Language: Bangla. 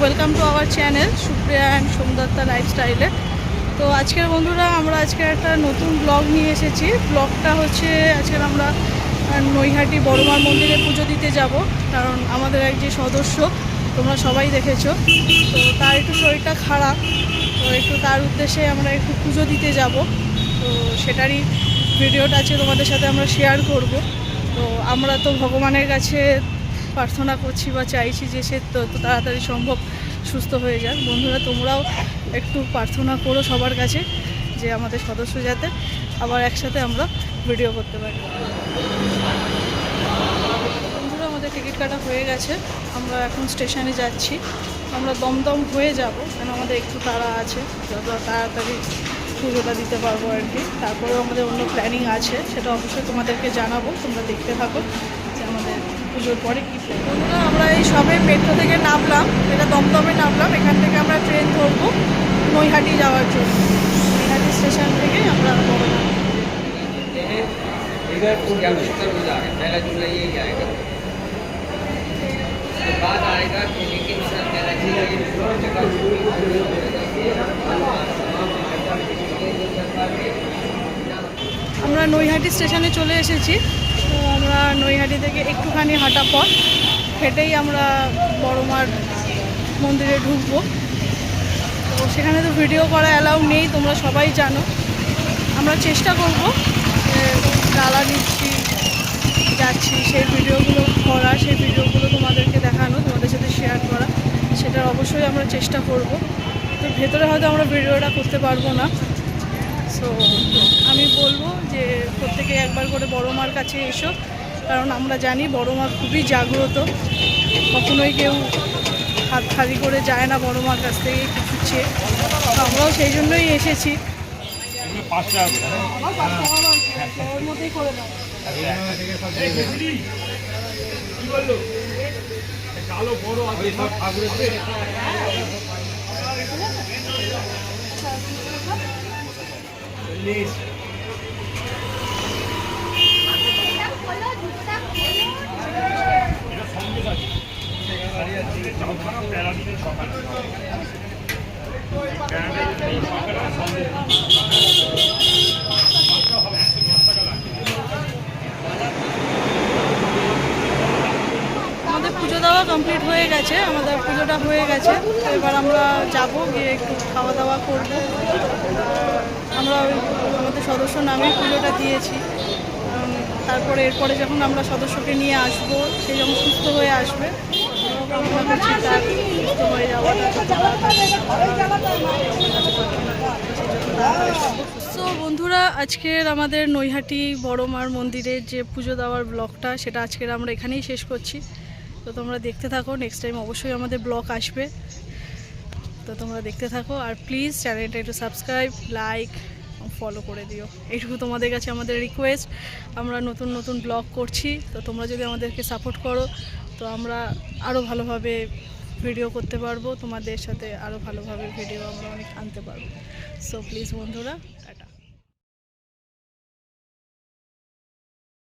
Welcome to our channel Supriya and Somdatta লাইফস্টাইলে। তো আজকের বন্ধুরা আমরা আজকে একটা নতুন ব্লগ নিয়ে এসেছি। ব্লগটা হচ্ছে আজকের আমরা নৈহাটি বড়মার মন্দিরে পুজো দিতে যাব, কারণ আমাদের এক যে সদস্য তোমরা সবাই দেখেছো, তো তার একটু শরীরটা খারাপ, তো একটু তার উদ্দেশ্যে আমরা একটু পুজো দিতে যাব। তো সেটারই ভিডিওটা আছে তোমাদের সাথে আমরা শেয়ার করব। তো আমরা তো ভগবানের কাছে প্রার্থনা করছি বা চাইছি যে সে তত তাড়াতাড়ি সম্ভব সুস্থ হয়ে যাক। বন্ধুরা তোমরাও একটু প্রার্থনা করো সবার কাছে যে আমাদের সদস্য যাতে আবার একসাথে আমরা ভিডিও করতে পারি। বন্ধুরা আমাদের টিকিট কাটা হয়ে গেছে, আমরা এখন স্টেশনে যাচ্ছি। আমরা দমদম হয়ে যাব, কেন আমাদের একটু তাড়া আছে, যত তাড়াতাড়ি পুজোটা দিতে পারবো আর কি। তারপরেও আমাদের অন্য প্ল্যানিং আছে, সেটা অবশ্যই তোমাদেরকে জানাবো, তোমরা দেখতে থাকো যে আমাদের পুজোর পরে কী প্ল্যান। বন্ধুরা আমরা এই সবে মেট্রো থেকে নামলাম, এটা দমদমে নামলাম। এখান থেকে আমরা ট্রেন ধরবো নৈহাটি যাওয়ার জন্য। নৈহাটি স্টেশন থেকে আমরা আমরা নৈহাটি স্টেশনে চলে এসেছি। তো আমরা নৈহাটি থেকে একটুখানি হাঁটা পথ হেঁটেই আমরা বড়মার মন্দিরে ঢুকবো। তো সেখানে তো ভিডিও করা অ্যালাউ নেই, তোমরা সবাই জানো। আমরা চেষ্টা করব ডালা নিচ্ছি, যাচ্ছি, সেই ভিডিওগুলো করা, সেই ভিডিওগুলো তোমাদেরকে দেখানো, তোমাদের সাথে শেয়ার করা, সেটার অবশ্যই আমরা চেষ্টা করব। তো ভেতরে হয়তো আমরা ভিডিওটা করতে পারবো না। সো আমি বলবো যে প্রত্যেকে একবার করে বড়মার কাছে এসো, কারণ আমরা জানি বড়মা খুবই জাগ্রত, কখনোই কেউ হাত খালি করে যায় না বড়মার কাছ থেকে কিছু চেয়ে। তো আমরাও সেই জন্যই এসেছি। ওর মধ্যেই করে দাও। আমাদের পুজো দেওয়া কমপ্লিট হয়ে গেছে, আমাদের পুজোটা হয়ে গেছে। তো এবার আমরা যাব, গিয়ে একটু খাওয়া দাওয়া করব। আমরা আমাদের সদস্য নামেই পুজোটা দিয়েছি। তারপরে এরপরে যখন আমরা সদস্যকে নিয়ে আসব, সে যখন সুস্থ হয়ে আসবে, তার সুস্থ হয়ে যাওয়াটা। তো বন্ধুরা আজকের আমাদের নৈহাটি বড়মার মন্দিরের যে পুজো দেওয়ার ব্লগটা, সেটা আজকের আমরা এখানেই শেষ করছি। তো তোমরা দেখতে থাকো, নেক্সট টাইম অবশ্যই আমাদের ব্লগ আসবে, তো তোমরা দেখতে থাকো। আর প্লিজ চ্যানেলটা একটু সাবস্ক্রাইব, লাইক, ফলো করে দিও, এইটুকু তোমাদের কাছে আমাদের রিকোয়েস্ট। আমরা নতুন নতুন ব্লগ করছি, তো তোমরা যদি আমাদেরকে সাপোর্ট করো তো আমরা আরও ভালোভাবে ভিডিও করতে পারবো, তোমাদের সাথে আরও ভালোভাবে ভিডিও আমরা অনেক আনতে পারবো। সো প্লিজ বন্ধুরা, টাটা।